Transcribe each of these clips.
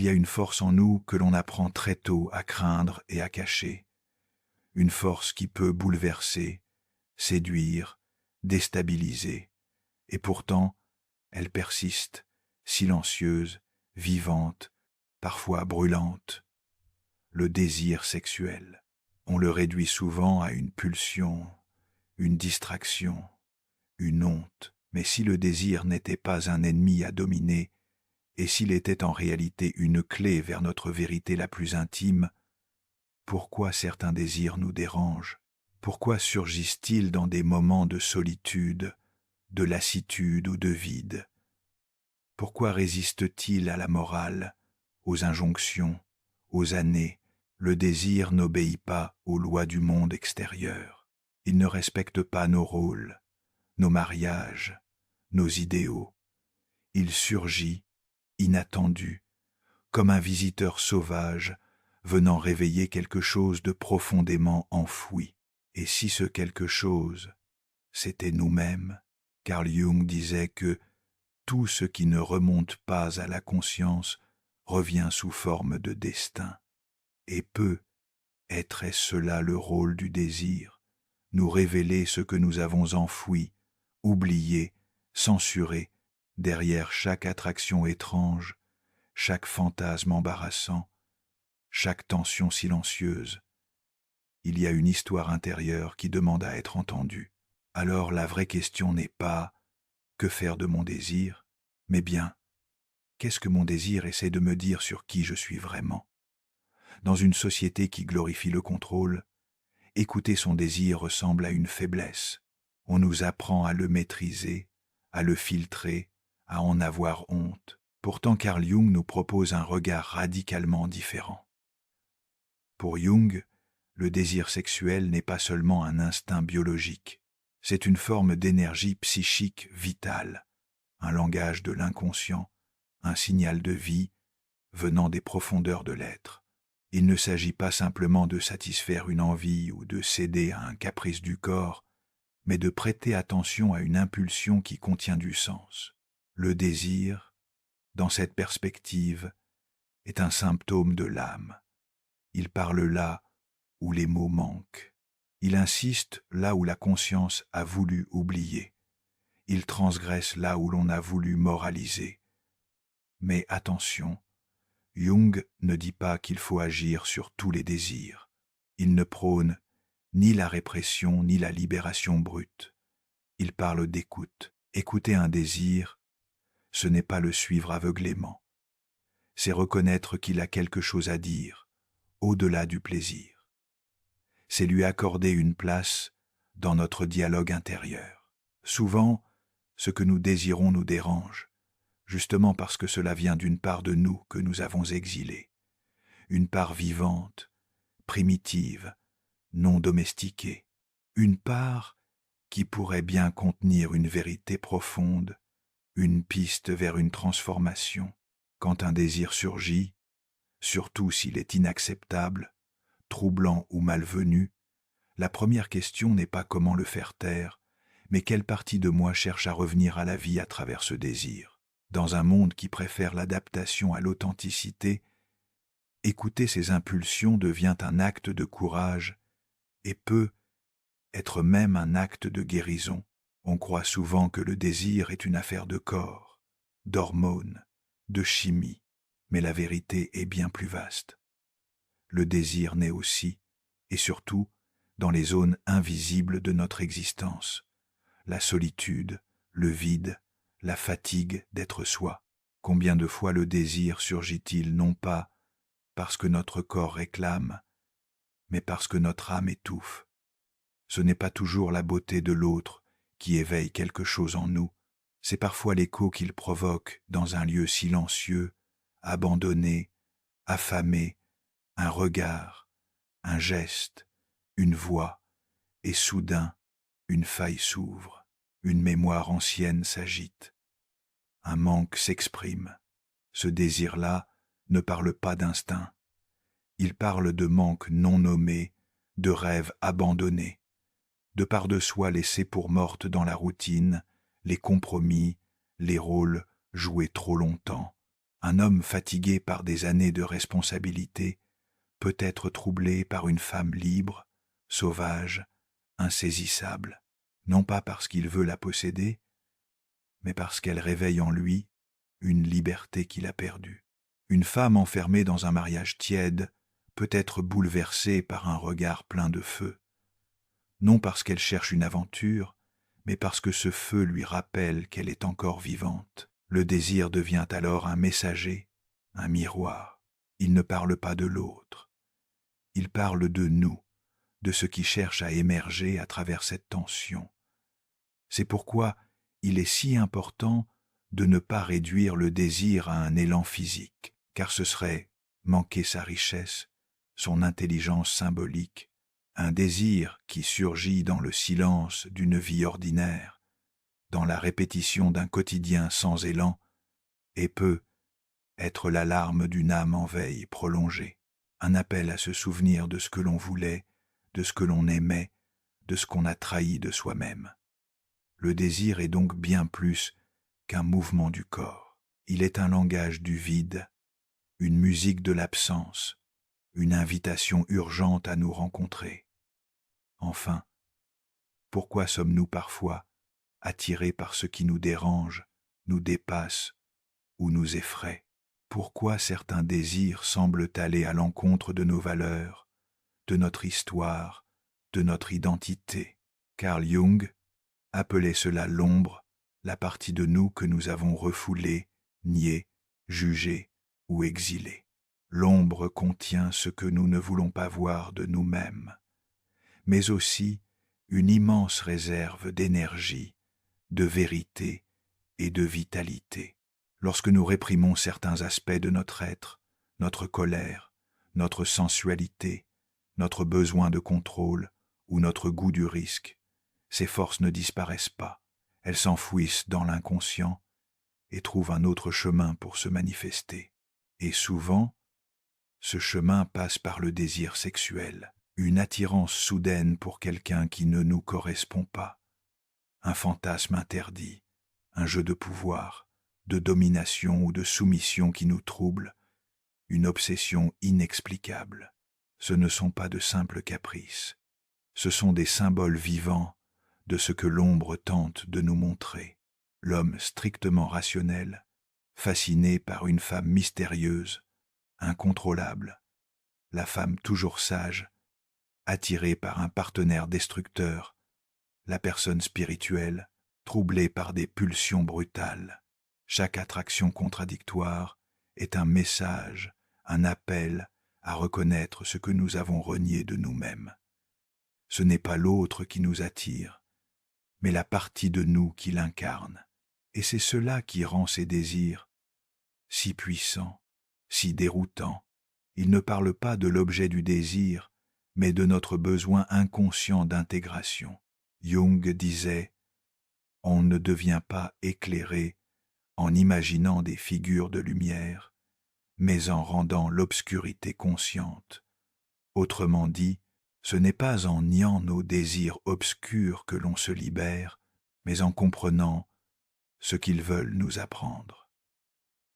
Il y a une force en nous que l'on apprend très tôt à craindre et à cacher. Une force qui peut bouleverser, séduire, déstabiliser. Et pourtant, elle persiste, silencieuse, vivante, parfois brûlante. Le désir sexuel. On le réduit souvent à une pulsion, une distraction, une honte. Mais si le désir n'était pas un ennemi à dominer, et s'il était en réalité une clé vers notre vérité la plus intime, pourquoi certains désirs nous dérangent? Pourquoi surgissent-ils dans des moments de solitude, de lassitude ou de vide? Pourquoi résiste-t-il à la morale, aux injonctions, aux années? Le désir n'obéit pas aux lois du monde extérieur. Il ne respecte pas nos rôles, nos mariages, nos idéaux. Il surgit, inattendu, comme un visiteur sauvage venant réveiller quelque chose de profondément enfoui. Et si ce quelque chose, c'était nous-mêmes? Carl Jung disait que tout ce qui ne remonte pas à la conscience revient sous forme de destin. Et être cela le rôle du désir, nous révéler ce que nous avons enfoui, oublié, censuré, derrière chaque attraction étrange, chaque fantasme embarrassant, chaque tension silencieuse. Il y a une histoire intérieure qui demande à être entendue. Alors la vraie question n'est pas « que faire de mon désir ?», mais bien « qu'est-ce que mon désir essaie de me dire sur qui je suis vraiment ?» Dans une société qui glorifie le contrôle, écouter son désir ressemble à une faiblesse. On nous apprend à le maîtriser, à le filtrer, à en avoir honte. Pourtant, Carl Jung nous propose un regard radicalement différent. Pour Jung, le désir sexuel n'est pas seulement un instinct biologique, c'est une forme d'énergie psychique vitale, un langage de l'inconscient, un signal de vie venant des profondeurs de l'être. Il ne s'agit pas simplement de satisfaire une envie ou de céder à un caprice du corps, mais de prêter attention à une impulsion qui contient du sens. Le désir, dans cette perspective, est un symptôme de l'âme. Il parle là où les mots manquent. Il insiste là où la conscience a voulu oublier. Il transgresse là où l'on a voulu moraliser. Mais attention, Jung ne dit pas qu'il faut agir sur tous les désirs. Il ne prône ni la répression ni la libération brute. Il parle d'écoute. Écouter un désir, ce n'est pas le suivre aveuglément. C'est reconnaître qu'il a quelque chose à dire, au-delà du plaisir. C'est lui accorder une place dans notre dialogue intérieur. Souvent, ce que nous désirons nous dérange, justement parce que cela vient d'une part de nous que nous avons exilée, une part vivante, primitive, non domestiquée, une part qui pourrait bien contenir une vérité profonde, une piste vers une transformation. Quand un désir surgit, surtout s'il est inacceptable, troublant ou malvenu, la première question n'est pas comment le faire taire, mais quelle partie de moi cherche à revenir à la vie à travers ce désir. Dans un monde qui préfère l'adaptation à l'authenticité, écouter ses impulsions devient un acte de courage et peut être même un acte de guérison. On croit souvent que le désir est une affaire de corps, d'hormones, de chimie, mais la vérité est bien plus vaste. Le désir naît aussi, et surtout, dans les zones invisibles de notre existence, la solitude, le vide, la fatigue d'être soi. Combien de fois le désir surgit-il non pas parce que notre corps réclame, mais parce que notre âme étouffe. Ce n'est pas toujours la beauté de l'autre qui éveille quelque chose en nous, c'est parfois l'écho qu'il provoque dans un lieu silencieux, abandonné, affamé, un regard, un geste, une voix, et soudain, une faille s'ouvre, une mémoire ancienne s'agite. Un manque s'exprime. Ce désir-là ne parle pas d'instinct. Il parle de manque non nommé, de rêves abandonnés, de part de soi laissée pour morte dans la routine, les compromis, les rôles joués trop longtemps. Un homme fatigué par des années de responsabilité peut être troublé par une femme libre, sauvage, insaisissable, non pas parce qu'il veut la posséder, mais parce qu'elle réveille en lui une liberté qu'il a perdue. Une femme enfermée dans un mariage tiède peut être bouleversée par un regard plein de feu, non parce qu'elle cherche une aventure, mais parce que ce feu lui rappelle qu'elle est encore vivante. Le désir devient alors un messager, un miroir. Il ne parle pas de l'autre. Il parle de nous, de ce qui cherche à émerger à travers cette tension. C'est pourquoi il est si important de ne pas réduire le désir à un élan physique, car ce serait manquer sa richesse, son intelligence symbolique, un désir qui surgit dans le silence d'une vie ordinaire, dans la répétition d'un quotidien sans élan, et peut être l'alarme d'une âme en veille prolongée, un appel à se souvenir de ce que l'on voulait, de ce que l'on aimait, de ce qu'on a trahi de soi-même. Le désir est donc bien plus qu'un mouvement du corps. Il est un langage du vide, une musique de l'absence, une invitation urgente à nous rencontrer. Enfin, pourquoi sommes-nous parfois attirés par ce qui nous dérange, nous dépasse ou nous effraie? Pourquoi certains désirs semblent aller à l'encontre de nos valeurs, de notre histoire, de notre identité? Carl Jung appelait cela l'ombre, la partie de nous que nous avons refoulée, niée, jugée ou exilée. L'ombre contient ce que nous ne voulons pas voir de nous-mêmes, mais aussi une immense réserve d'énergie, de vérité et de vitalité. Lorsque nous réprimons certains aspects de notre être, notre colère, notre sensualité, notre besoin de contrôle ou notre goût du risque, ces forces ne disparaissent pas, elles s'enfouissent dans l'inconscient et trouvent un autre chemin pour se manifester. Et souvent, ce chemin passe par le désir sexuel, une attirance soudaine pour quelqu'un qui ne nous correspond pas, un fantasme interdit, un jeu de pouvoir, de domination ou de soumission qui nous trouble, une obsession inexplicable. Ce ne sont pas de simples caprices, ce sont des symboles vivants de ce que l'ombre tente de nous montrer. L'homme strictement rationnel, fasciné par une femme mystérieuse, incontrôlable, la femme toujours sage, attirée par un partenaire destructeur, la personne spirituelle, troublée par des pulsions brutales. Chaque attraction contradictoire est un message, un appel à reconnaître ce que nous avons renié de nous-mêmes. Ce n'est pas l'autre qui nous attire, mais la partie de nous qui l'incarne. Et c'est cela qui rend ces désirs si puissants, si déroutants. Il ne parle pas de l'objet du désir, mais de notre besoin inconscient d'intégration. Jung disait « On ne devient pas éclairé en imaginant des figures de lumière, mais en rendant l'obscurité consciente. » Autrement dit, ce n'est pas en niant nos désirs obscurs que l'on se libère, mais en comprenant ce qu'ils veulent nous apprendre.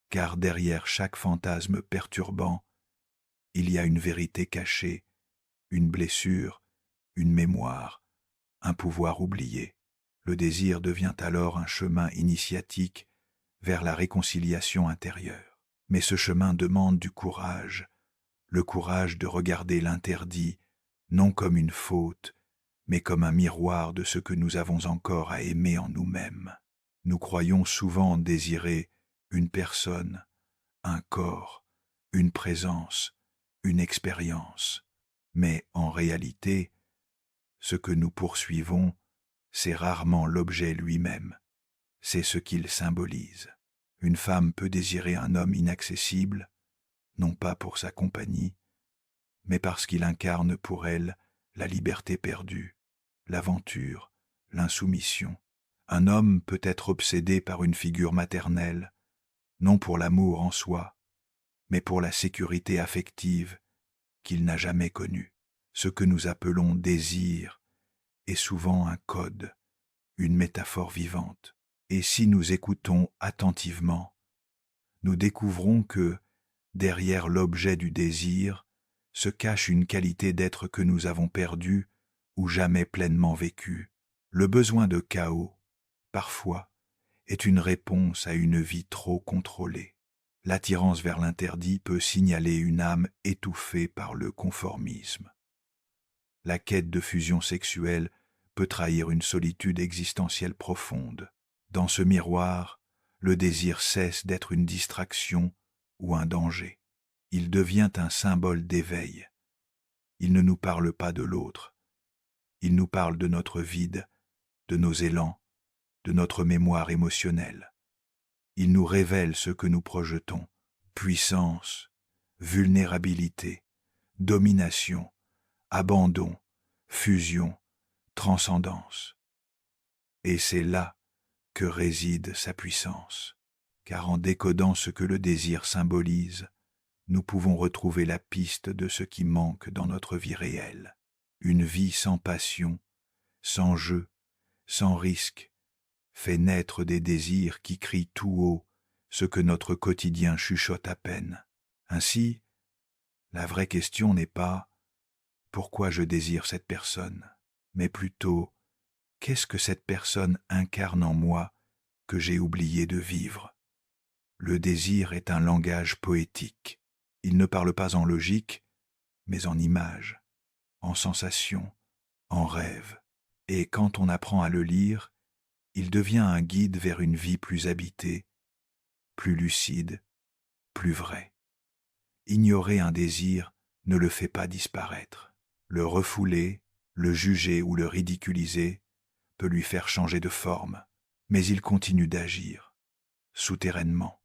Car derrière chaque fantasme perturbant, il y a une vérité cachée, une blessure, une mémoire, un pouvoir oublié. Le désir devient alors un chemin initiatique vers la réconciliation intérieure. Mais ce chemin demande du courage, le courage de regarder l'interdit, non comme une faute, mais comme un miroir de ce que nous avons encore à aimer en nous-mêmes. Nous croyons souvent désirer une personne, un corps, une présence, une expérience. Mais en réalité, ce que nous poursuivons, c'est rarement l'objet lui-même, c'est ce qu'il symbolise. Une femme peut désirer un homme inaccessible, non pas pour sa compagnie, mais parce qu'il incarne pour elle la liberté perdue, l'aventure, l'insoumission. Un homme peut être obsédé par une figure maternelle, non pour l'amour en soi, mais pour la sécurité affective qu'il n'a jamais connue. Ce que nous appelons désir est souvent un code, une métaphore vivante. Et si nous écoutons attentivement, nous découvrons que, derrière l'objet du désir, se cache une qualité d'être que nous avons perdue ou jamais pleinement vécue. Le besoin de chaos, parfois, est une réponse à une vie trop contrôlée. L'attirance vers l'interdit peut signaler une âme étouffée par le conformisme. La quête de fusion sexuelle peut trahir une solitude existentielle profonde. Dans ce miroir, le désir cesse d'être une distraction ou un danger. Il devient un symbole d'éveil. Il ne nous parle pas de l'autre. Il nous parle de notre vide, de nos élans, de notre mémoire émotionnelle. Il nous révèle ce que nous projetons: puissance, vulnérabilité, domination, abandon, fusion, transcendance. Et c'est là que réside sa puissance, car en décodant ce que le désir symbolise, nous pouvons retrouver la piste de ce qui manque dans notre vie réelle. Une vie sans passion, sans jeu, sans risque, fait naître des désirs qui crient tout haut ce que notre quotidien chuchote à peine. Ainsi, la vraie question n'est pas « pourquoi je désire cette personne ?», mais plutôt « qu'est-ce que cette personne incarne en moi que j'ai oublié de vivre ?» Le désir est un langage poétique. Il ne parle pas en logique, mais en images, en sensations, en rêves. Et quand on apprend à le lire, il devient un guide vers une vie plus habitée, plus lucide, plus vraie. Ignorer un désir ne le fait pas disparaître. Le refouler, le juger ou le ridiculiser peut lui faire changer de forme, mais il continue d'agir, souterrainement.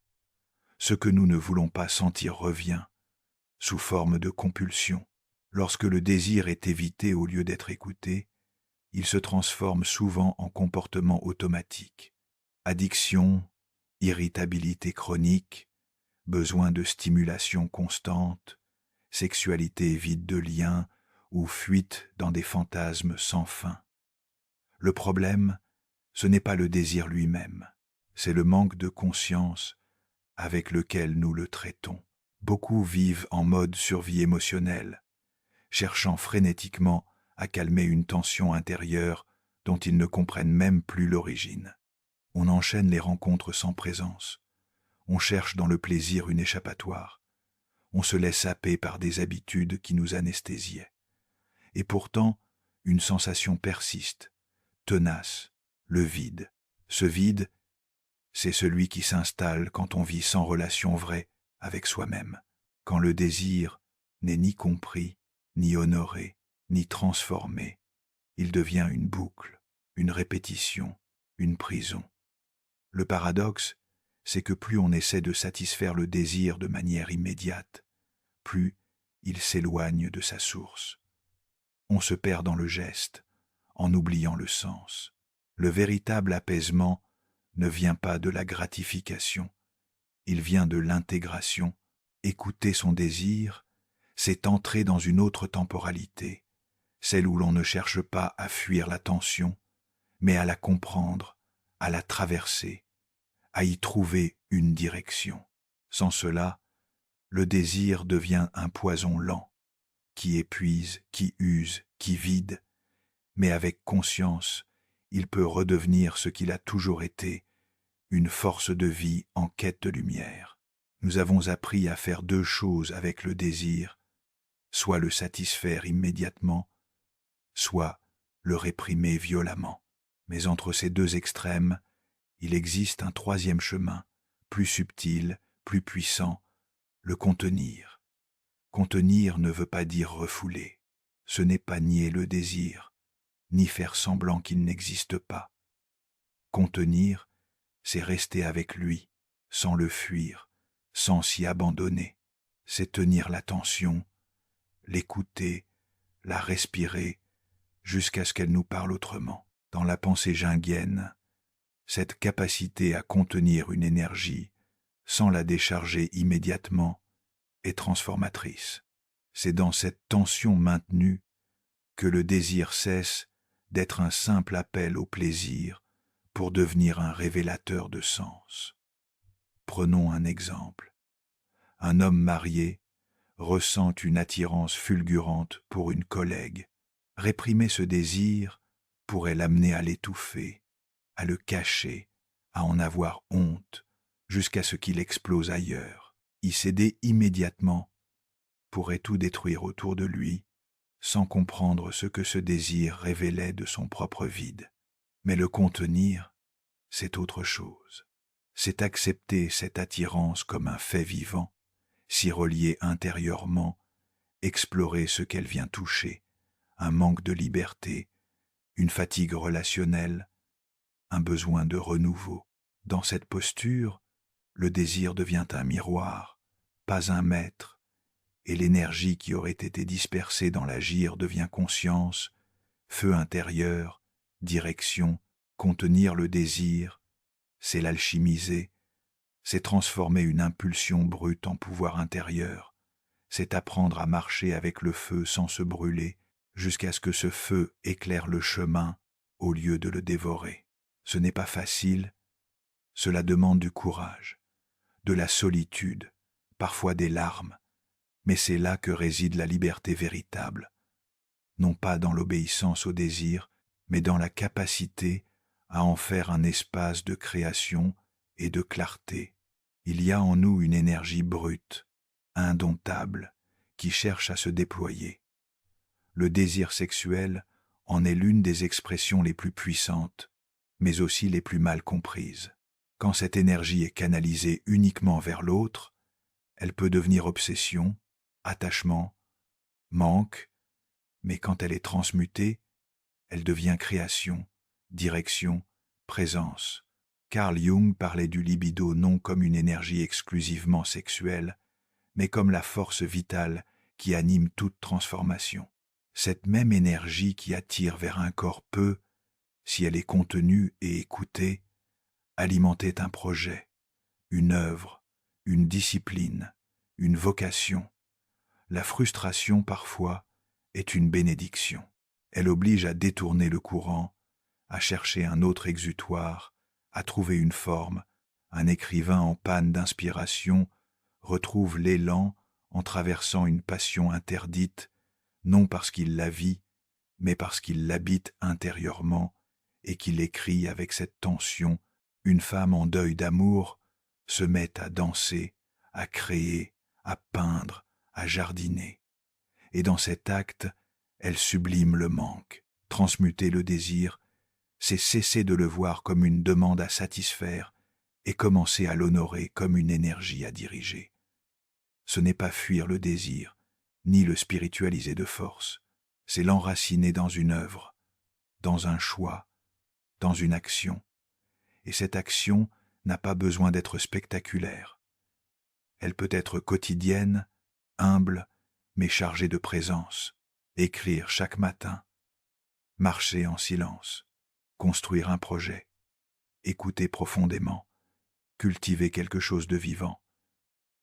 Ce que nous ne voulons pas sentir revient, sous forme de compulsion. Lorsque le désir est évité au lieu d'être écouté, il se transforme souvent en comportement automatique. Addiction, irritabilité chronique, besoin de stimulation constante, sexualité vide de liens ou fuite dans des fantasmes sans fin. Le problème, ce n'est pas le désir lui-même, c'est le manque de conscience avec lequel nous le traitons. Beaucoup vivent en mode survie émotionnelle, cherchant frénétiquement à calmer une tension intérieure dont ils ne comprennent même plus l'origine. On enchaîne les rencontres sans présence. On cherche dans le plaisir une échappatoire. On se laisse happer par des habitudes qui nous anesthésiaient. Et pourtant, une sensation persiste, tenace, le vide. Ce vide, c'est celui qui s'installe quand on vit sans relation vraie avec soi-même, quand le désir n'est ni compris, ni honoré, ni transformé. Il devient une boucle, une répétition, une prison. Le paradoxe, c'est que plus on essaie de satisfaire le désir de manière immédiate, plus il s'éloigne de sa source. On se perd dans le geste, en oubliant le sens. Le véritable apaisement ne vient pas de la gratification, il vient de l'intégration. Écouter son désir, c'est entrer dans une autre temporalité, celle où l'on ne cherche pas à fuir la tension, mais à la comprendre, à la traverser, à y trouver une direction. Sans cela, le désir devient un poison lent, qui épuise, qui use, qui vide, mais avec conscience, il peut redevenir ce qu'il a toujours été, une force de vie en quête de lumière. Nous avons appris à faire deux choses avec le désir, soit le satisfaire immédiatement, soit le réprimer violemment. Mais entre ces deux extrêmes, il existe un troisième chemin, plus subtil, plus puissant, le contenir. Contenir ne veut pas dire refouler. Ce n'est pas nier le désir, ni faire semblant qu'il n'existe pas. Contenir, c'est rester avec lui, sans le fuir, sans s'y abandonner. C'est tenir l'attention, l'écouter, la respirer, jusqu'à ce qu'elle nous parle autrement. Dans la pensée jungienne, cette capacité à contenir une énergie, sans la décharger immédiatement, est transformatrice. C'est dans cette tension maintenue que le désir cesse d'être un simple appel au plaisir pour devenir un révélateur de sens. Prenons un exemple. Un homme marié ressent une attirance fulgurante pour une collègue. Réprimer ce désir pourrait l'amener à l'étouffer, à le cacher, à en avoir honte, jusqu'à ce qu'il explose ailleurs. Y céder immédiatement pourrait tout détruire autour de lui, sans comprendre ce que ce désir révélait de son propre vide. Mais le contenir, c'est autre chose. C'est accepter cette attirance comme un fait vivant, s'y relier intérieurement, explorer ce qu'elle vient toucher, un manque de liberté, une fatigue relationnelle, un besoin de renouveau. Dans cette posture, le désir devient un miroir, pas un maître, et l'énergie qui aurait été dispersée dans l'agir devient conscience, feu intérieur, direction. Contenir le désir, c'est l'alchimiser, c'est transformer une impulsion brute en pouvoir intérieur, c'est apprendre à marcher avec le feu sans se brûler, jusqu'à ce que ce feu éclaire le chemin au lieu de le dévorer. Ce n'est pas facile, cela demande du courage, de la solitude, parfois des larmes, mais c'est là que réside la liberté véritable, non pas dans l'obéissance au désir, mais dans la capacité à en faire un espace de création et de clarté. Il y a en nous une énergie brute, indomptable, qui cherche à se déployer. Le désir sexuel en est l'une des expressions les plus puissantes, mais aussi les plus mal comprises. Quand cette énergie est canalisée uniquement vers l'autre, elle peut devenir obsession, attachement, manque, mais quand elle est transmutée, elle devient création, direction, présence. Carl Jung parlait du libido non comme une énergie exclusivement sexuelle, mais comme la force vitale qui anime toute transformation. Cette même énergie qui attire vers un corps peut, si elle est contenue et écoutée, alimenter un projet, une œuvre, une discipline, une vocation. La frustration, parfois, est une bénédiction. Elle oblige à détourner le courant, à chercher un autre exutoire, à trouver une forme. Un écrivain en panne d'inspiration retrouve l'élan en traversant une passion interdite, non parce qu'il la vit, mais parce qu'il l'habite intérieurement et qu'il écrit avec cette tension. Une femme en deuil d'amour se met à danser, à créer, à peindre, à jardiner. Et dans cet acte, elle sublime le manque. Transmuter le désir, c'est cesser de le voir comme une demande à satisfaire et commencer à l'honorer comme une énergie à diriger. Ce n'est pas fuir le désir, ni le spiritualiser de force, c'est l'enraciner dans une œuvre, dans un choix, dans une action. Et cette action n'a pas besoin d'être spectaculaire. Elle peut être quotidienne, humble, mais chargée de présence. Écrire chaque matin, marcher en silence, construire un projet, écouter profondément, cultiver quelque chose de vivant.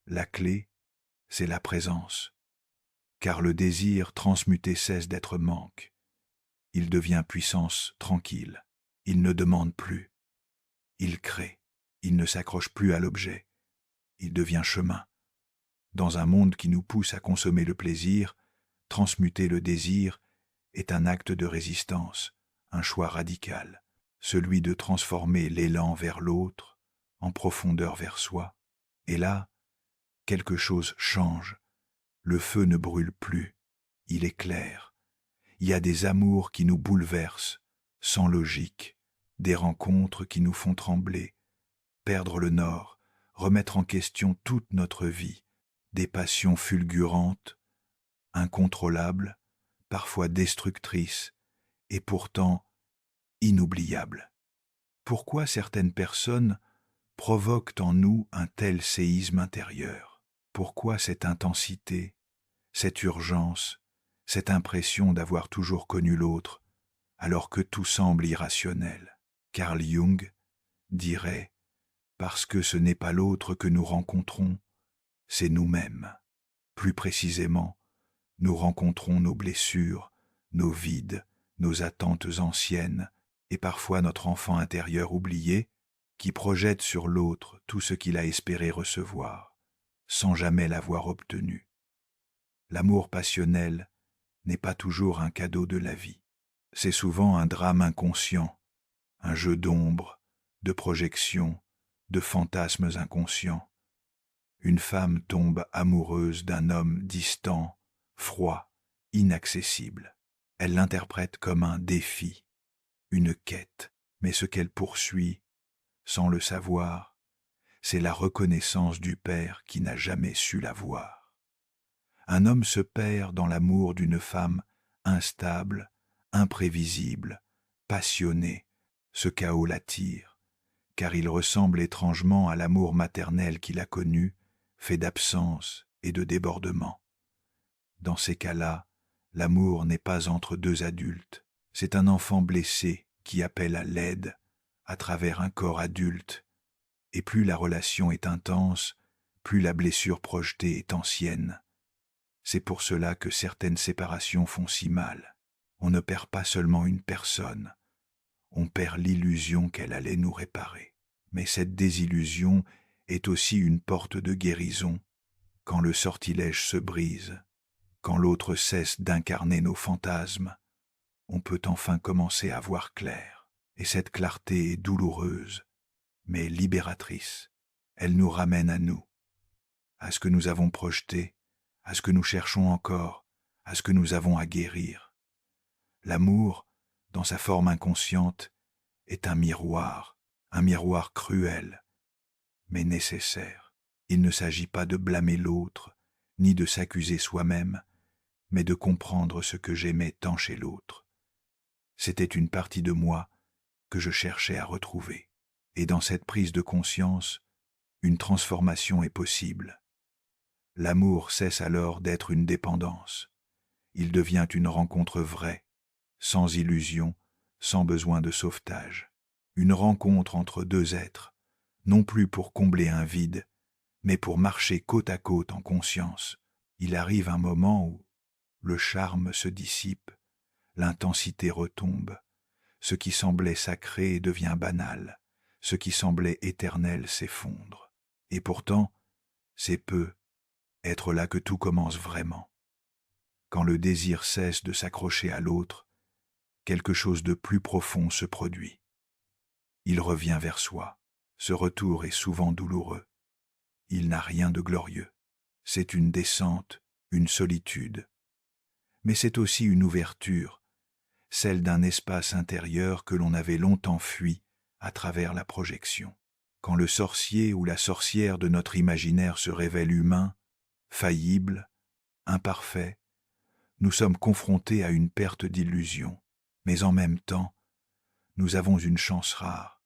La clé, c'est la présence, car le désir transmuté cesse d'être manque. Il devient puissance tranquille, il ne demande plus, il crée, il ne s'accroche plus à l'objet, il devient chemin. Dans un monde qui nous pousse à consommer le plaisir, transmuter le désir est un acte de résistance, un choix radical, celui de transformer l'élan vers l'autre, en profondeur vers soi. Et là, quelque chose change. Le feu ne brûle plus, il éclaire. Il y a des amours qui nous bouleversent, sans logique, des rencontres qui nous font trembler, perdre le nord, remettre en question toute notre vie, des passions fulgurantes, incontrôlables, parfois destructrices, et pourtant inoubliables. Pourquoi certaines personnes provoquent en nous un tel séisme intérieur? Pourquoi cette intensité, cette urgence, cette impression d'avoir toujours connu l'autre, alors que tout semble irrationnel? Carl Jung dirait « Parce que ce n'est pas l'autre que nous rencontrons, c'est nous-mêmes. Plus précisément, nous rencontrons nos blessures, nos vides, nos attentes anciennes, et parfois notre enfant intérieur oublié, qui projette sur l'autre tout ce qu'il a espéré recevoir, sans jamais l'avoir obtenu. L'amour passionnel n'est pas toujours un cadeau de la vie. C'est souvent un drame inconscient, un jeu d'ombre, de projections, de fantasmes inconscients. Une femme tombe amoureuse d'un homme distant, froid, inaccessible. Elle l'interprète comme un défi, une quête, mais ce qu'elle poursuit, sans le savoir, c'est la reconnaissance du père qui n'a jamais su la voir. Un homme se perd dans l'amour d'une femme instable, imprévisible, passionnée. Ce chaos l'attire, car il ressemble étrangement à l'amour maternel qu'il a connu, fait d'absence et de débordement. Dans ces cas-là, l'amour n'est pas entre deux adultes, c'est un enfant blessé qui appelle à l'aide à travers un corps adulte, et plus la relation est intense, plus la blessure projetée est ancienne. C'est pour cela que certaines séparations font si mal. On ne perd pas seulement une personne, on perd l'illusion qu'elle allait nous réparer. Mais cette désillusion est aussi une porte de guérison. Quand le sortilège se brise, quand l'autre cesse d'incarner nos fantasmes, on peut enfin commencer à voir clair. Et cette clarté est douloureuse, mais libératrice. Elle nous ramène à nous, à ce que nous avons projeté, à ce que nous cherchons encore, à ce que nous avons à guérir. L'amour, dans sa forme inconsciente, est un miroir cruel, mais nécessaire. Il ne s'agit pas de blâmer l'autre, ni de s'accuser soi-même, mais de comprendre ce que j'aimais tant chez l'autre. C'était une partie de moi que je cherchais à retrouver. Et dans cette prise de conscience, une transformation est possible. L'amour cesse alors d'être une dépendance. Il devient une rencontre vraie, sans illusion, sans besoin de sauvetage. Une rencontre entre deux êtres, non plus pour combler un vide, mais pour marcher côte à côte en conscience. Il arrive un moment où le charme se dissipe, l'intensité retombe, ce qui semblait sacré devient banal, ce qui semblait éternel s'effondre. Et pourtant, c'est peu être là que tout commence vraiment. Quand le désir cesse de s'accrocher à l'autre, quelque chose de plus profond se produit. Il revient vers soi. Ce retour est souvent douloureux. Il n'a rien de glorieux. C'est une descente, une solitude. Mais c'est aussi une ouverture, celle d'un espace intérieur que l'on avait longtemps fui à travers la projection. Quand le sorcier ou la sorcière de notre imaginaire se révèle humain, faillible, imparfait, nous sommes confrontés à une perte d'illusion. Mais en même temps, nous avons une chance rare,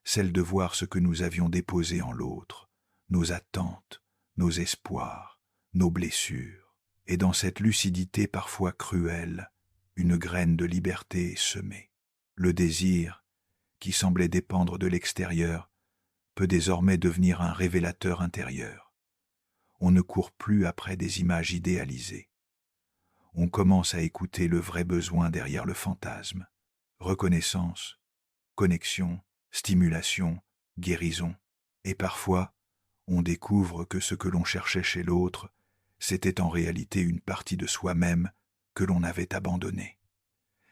celle de voir ce que nous avions déposé en l'autre, nos attentes, nos espoirs, nos blessures. Et dans cette lucidité parfois cruelle, une graine de liberté est semée. Le désir, qui semblait dépendre de l'extérieur, peut désormais devenir un révélateur intérieur. On ne court plus après des images idéalisées. On commence à écouter le vrai besoin derrière le fantasme. Reconnaissance, connexion, stimulation, guérison. Et parfois, on découvre que ce que l'on cherchait chez l'autre, c'était en réalité une partie de soi-même que l'on avait abandonnée.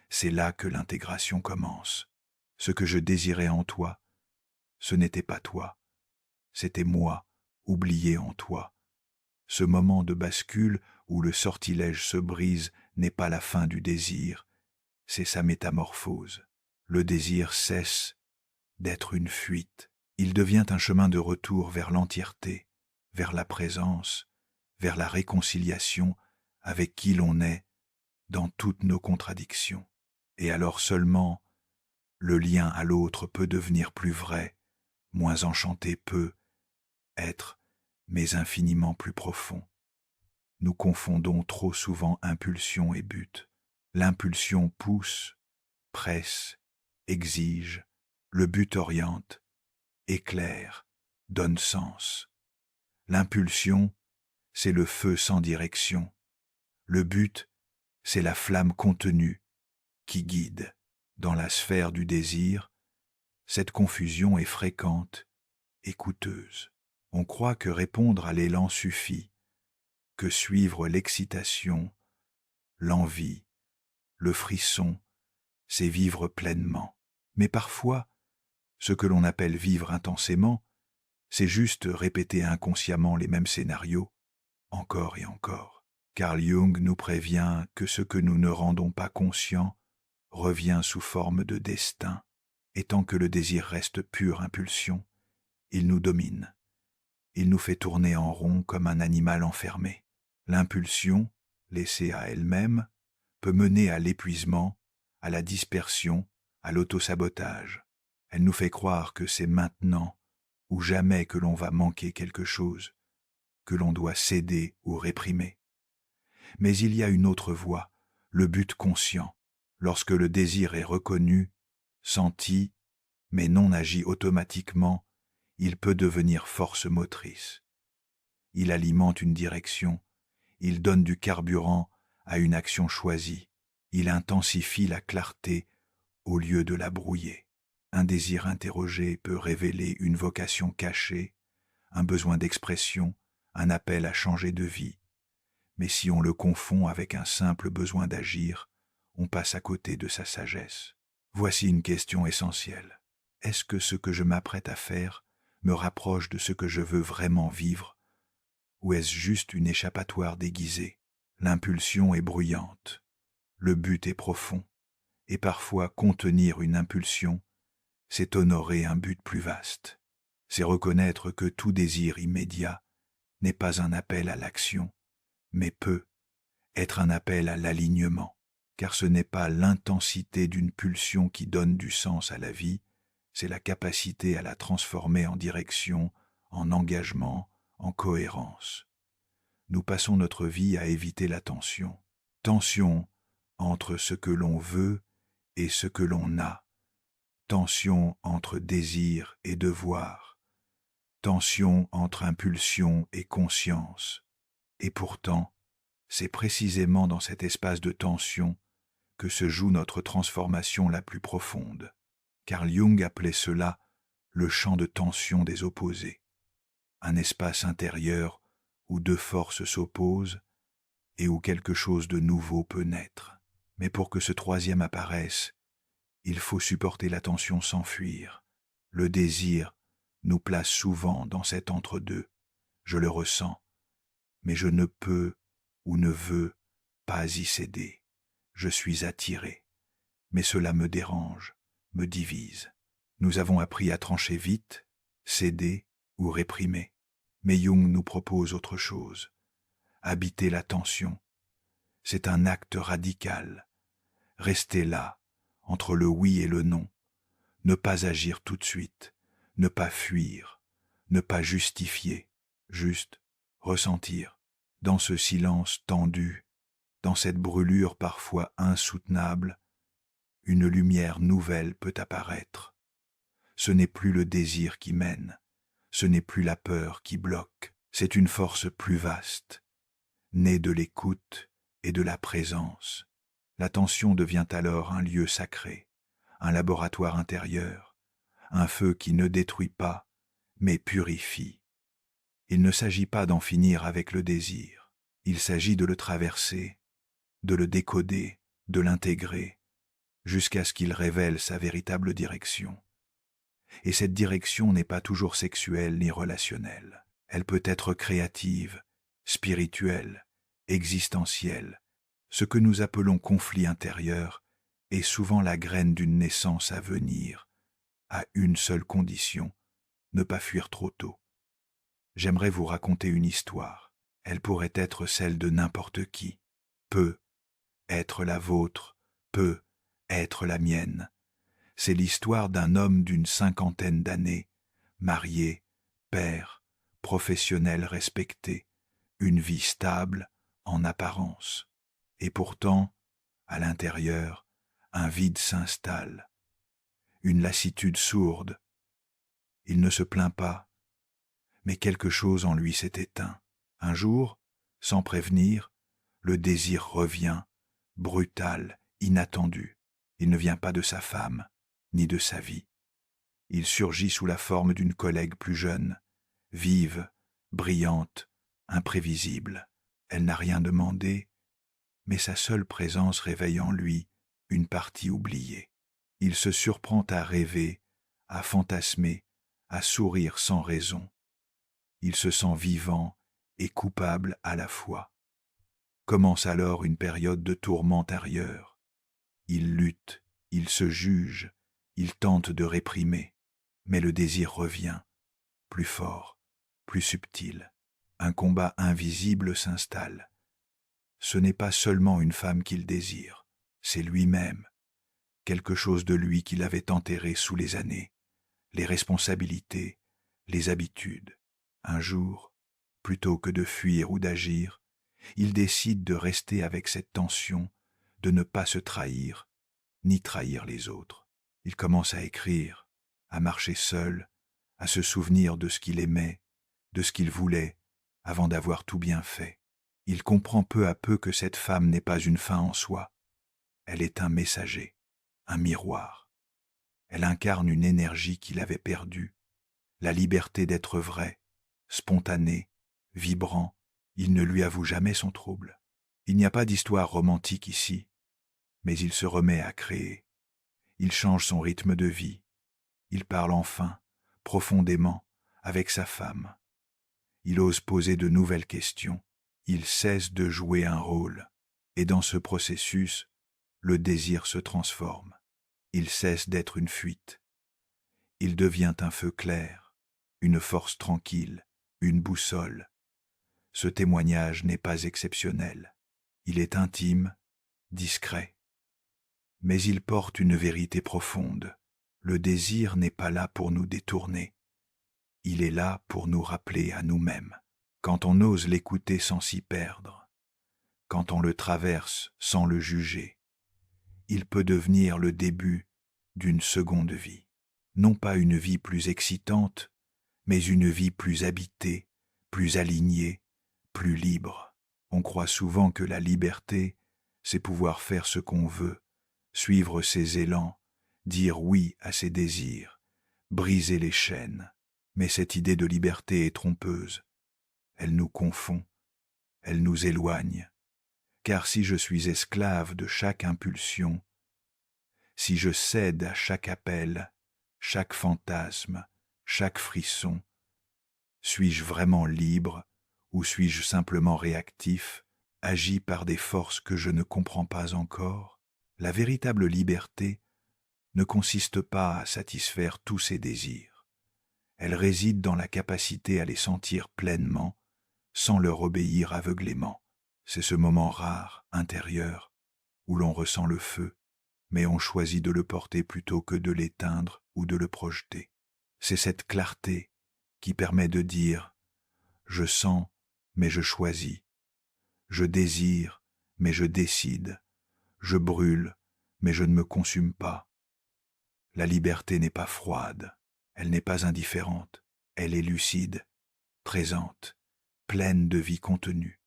C'est là que l'intégration commence. Ce que je désirais en toi, ce n'était pas toi, c'était moi, oublié en toi. Ce moment de bascule où le sortilège se brise n'est pas la fin du désir, c'est sa métamorphose. Le désir cesse d'être une fuite. Il devient un chemin de retour vers l'entièreté, vers la présence, vers la réconciliation avec qui l'on est dans toutes nos contradictions. Et alors seulement, le lien à l'autre peut devenir plus vrai, moins enchanté peut être, mais infiniment plus profond. Nous confondons trop souvent impulsion et but. L'impulsion pousse, presse, exige, le but oriente, éclaire, donne sens. L'impulsion, c'est le feu sans direction. Le but, c'est la flamme contenue qui guide. Dans la sphère du désir, Cette confusion est fréquente et coûteuse. On croit que répondre à l'élan suffit, que suivre l'excitation, l'envie, le frisson, c'est vivre pleinement. Mais parfois, ce que l'on appelle vivre intensément, c'est juste répéter inconsciemment les mêmes scénarios, encore et encore. Carl Jung nous prévient que ce que nous ne rendons pas conscient revient sous forme de destin, et tant que le désir reste pure impulsion, il nous domine. Il nous fait tourner en rond comme un animal enfermé. L'impulsion, laissée à elle-même, peut mener à l'épuisement, à la dispersion, à l'autosabotage. Elle nous fait croire que c'est maintenant ou jamais que l'on va manquer quelque chose, que l'on doit céder ou réprimer. Mais il y a une autre voie, le but conscient. Lorsque le désir est reconnu, senti, mais non agi automatiquement, il peut devenir force motrice. Il alimente une direction, il donne du carburant à une action choisie, il intensifie la clarté au lieu de la brouiller. Un désir interrogé peut révéler une vocation cachée, un besoin d'expression, un appel à changer de vie. Mais si on le confond avec un simple besoin d'agir, on passe à côté de sa sagesse. Voici une question essentielle. Est-ce que ce que je m'apprête à faire me rapproche de ce que je veux vraiment vivre, ou est-ce juste une échappatoire déguisée? L'impulsion est bruyante, le but est profond, et parfois contenir une impulsion, c'est honorer un but plus vaste. C'est reconnaître que tout désir immédiat n'est pas un appel à l'action, mais peut être un appel à l'alignement, car ce n'est pas l'intensité d'une pulsion qui donne du sens à la vie, c'est la capacité à la transformer en direction, en engagement, en cohérence. Nous passons notre vie à éviter la tension. Tension entre ce que l'on veut et ce que l'on a. Tension entre désir et devoir. Tension entre impulsion et conscience. Et pourtant, c'est précisément dans cet espace de tension que se joue notre transformation la plus profonde. Carl Jung appelait cela le champ de tension des opposés, un espace intérieur où deux forces s'opposent et où quelque chose de nouveau peut naître. Mais pour que ce troisième apparaisse, il faut supporter la tension sans fuir. Le désir nous place souvent dans cet entre-deux. Je le ressens, mais je ne peux ou ne veux pas y céder. Je suis attiré, mais cela me dérange, me divise. Nous avons appris à trancher vite, céder ou réprimer. Mais Jung nous propose autre chose. Habiter la tension. C'est un acte radical. Rester là, entre le oui et le non. Ne pas agir tout de suite. Ne pas fuir. Ne pas justifier. Juste ressentir. Dans ce silence tendu, dans cette brûlure parfois insoutenable, une lumière nouvelle peut apparaître. Ce n'est plus le désir qui mène, ce n'est plus la peur qui bloque, c'est une force plus vaste, née de l'écoute et de la présence. L'attention devient alors un lieu sacré, un laboratoire intérieur, un feu qui ne détruit pas, mais purifie. Il ne s'agit pas d'en finir avec le désir, il s'agit de le traverser, de le décoder, de l'intégrer, jusqu'à ce qu'il révèle sa véritable direction. Et cette direction n'est pas toujours sexuelle ni relationnelle. Elle peut être créative, spirituelle, existentielle. Ce que nous appelons conflit intérieur est souvent la graine d'une naissance à venir, à une seule condition, ne pas fuir trop tôt. J'aimerais vous raconter une histoire. Elle pourrait être celle de n'importe qui. Peut être la vôtre, peut être la mienne. C'est l'histoire d'un homme d'une 50aine d'années, marié, père, professionnel respecté, une vie stable en apparence. Et pourtant, à l'intérieur, un vide s'installe, une lassitude sourde. Il ne se plaint pas, mais quelque chose en lui s'est éteint. Un jour, sans prévenir, le désir revient, brutal, inattendu. Il ne vient pas de sa femme, ni de sa vie. Il surgit sous la forme d'une collègue plus jeune, vive, brillante, imprévisible. Elle n'a rien demandé, mais sa seule présence réveille en lui une partie oubliée. Il se surprend à rêver, à fantasmer, à sourire sans raison. Il se sent vivant et coupable à la fois. Commence alors une période de tourment intérieur. Il lutte, il se juge, il tente de réprimer, mais le désir revient, plus fort, plus subtil. Un combat invisible s'installe. Ce n'est pas seulement une femme qu'il désire, c'est lui-même, quelque chose de lui qu'il avait enterré sous les années, les responsabilités, les habitudes. Un jour, plutôt que de fuir ou d'agir, il décide de rester avec cette tension, de ne pas se trahir, ni trahir les autres. Il commence à écrire, à marcher seul, à se souvenir de ce qu'il aimait, de ce qu'il voulait, avant d'avoir tout bien fait. Il comprend peu à peu que cette femme n'est pas une fin en soi. Elle est un messager, un miroir. Elle incarne une énergie qu'il avait perdue, la liberté d'être vrai, spontané, vibrant. Il ne lui avoue jamais son trouble. Il n'y a pas d'histoire romantique ici, mais il se remet à créer. Il change son rythme de vie. Il parle enfin, profondément, avec sa femme. Il ose poser de nouvelles questions. Il cesse de jouer un rôle. Et dans ce processus, le désir se transforme. Il cesse d'être une fuite. Il devient un feu clair, une force tranquille, une boussole. Ce témoignage n'est pas exceptionnel. Il est intime, discret. Mais il porte une vérité profonde. Le désir n'est pas là pour nous détourner. Il est là pour nous rappeler à nous-mêmes. Quand on ose l'écouter sans s'y perdre, quand on le traverse sans le juger, il peut devenir le début d'une seconde vie. Non pas une vie plus excitante, mais une vie plus habitée, plus alignée, plus libre. On croit souvent que la liberté, c'est pouvoir faire ce qu'on veut, suivre ses élans, dire oui à ses désirs, briser les chaînes. Mais cette idée de liberté est trompeuse. Elle nous confond, elle nous éloigne. Car si je suis esclave de chaque impulsion, si je cède à chaque appel, chaque fantasme, chaque frisson, suis-je vraiment libre ou suis-je simplement réactif, agi par des forces que je ne comprends pas encore? La véritable liberté ne consiste pas à satisfaire tous ses désirs. Elle réside dans la capacité à les sentir pleinement, sans leur obéir aveuglément. C'est ce moment rare, intérieur, où l'on ressent le feu, mais on choisit de le porter plutôt que de l'éteindre ou de le projeter. C'est cette clarté qui permet de dire « je sens, mais je choisis », je désire, mais je décide, je brûle, mais je ne me consume pas. La liberté n'est pas froide, elle n'est pas indifférente, elle est lucide, présente, pleine de vie contenue.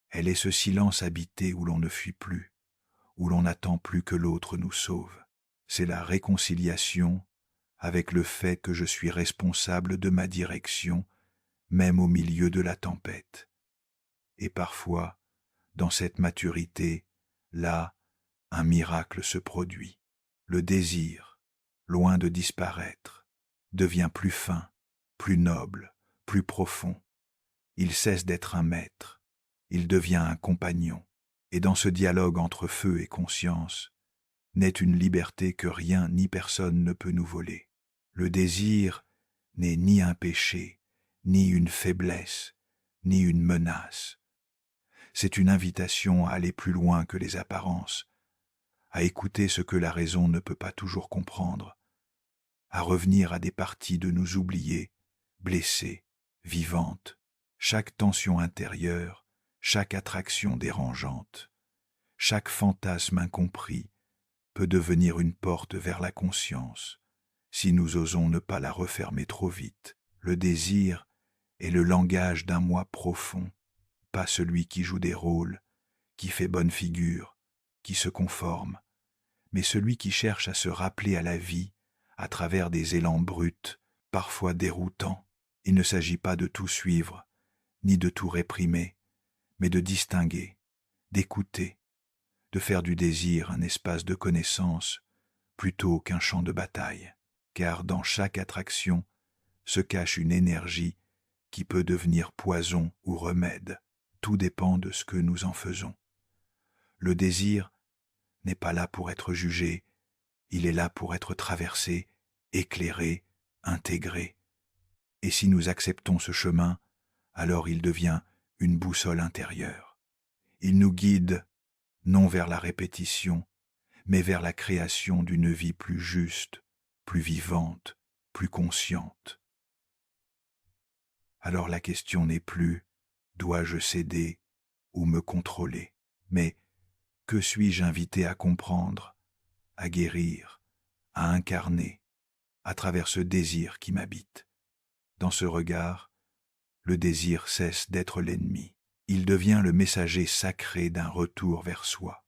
Elle est ce silence habité où l'on ne fuit plus, où l'on n'attend plus que l'autre nous sauve. C'est la réconciliation avec le fait que je suis responsable de ma direction, même au milieu de la tempête. Et parfois, dans cette maturité, là, un miracle se produit. Le désir, loin de disparaître, devient plus fin, plus noble, plus profond. Il cesse d'être un maître, il devient un compagnon. Et dans ce dialogue entre feu et conscience, naît une liberté que rien ni personne ne peut nous voler. Le désir n'est ni un péché, ni une faiblesse, ni une menace. C'est une invitation à aller plus loin que les apparences, à écouter ce que la raison ne peut pas toujours comprendre, à revenir à des parties de nous oubliées, blessées, vivantes, chaque tension intérieure, chaque attraction dérangeante, chaque fantasme incompris peut devenir une porte vers la conscience, si nous osons ne pas la refermer trop vite. Le désir est le langage d'un moi profond, pas celui qui joue des rôles, qui fait bonne figure, qui se conforme, mais celui qui cherche à se rappeler à la vie, à travers des élans bruts, parfois déroutants. Il ne s'agit pas de tout suivre, ni de tout réprimer, mais de distinguer, d'écouter, de faire du désir un espace de connaissance plutôt qu'un champ de bataille, car dans chaque attraction se cache une énergie qui peut devenir poison ou remède. Tout dépend de ce que nous en faisons. Le désir n'est pas là pour être jugé, il est là pour être traversé, éclairé, intégré. Et si nous acceptons ce chemin, alors il devient une boussole intérieure. Il nous guide non vers la répétition, mais vers la création d'une vie plus juste, plus vivante, plus consciente. Alors la question n'est plus « dois-je céder ou me contrôler ?» mais « que suis-je invité à comprendre, à guérir, à incarner à travers ce désir qui m'habite ?» Dans ce regard, le désir cesse d'être l'ennemi. Il devient le messager sacré d'un retour vers soi.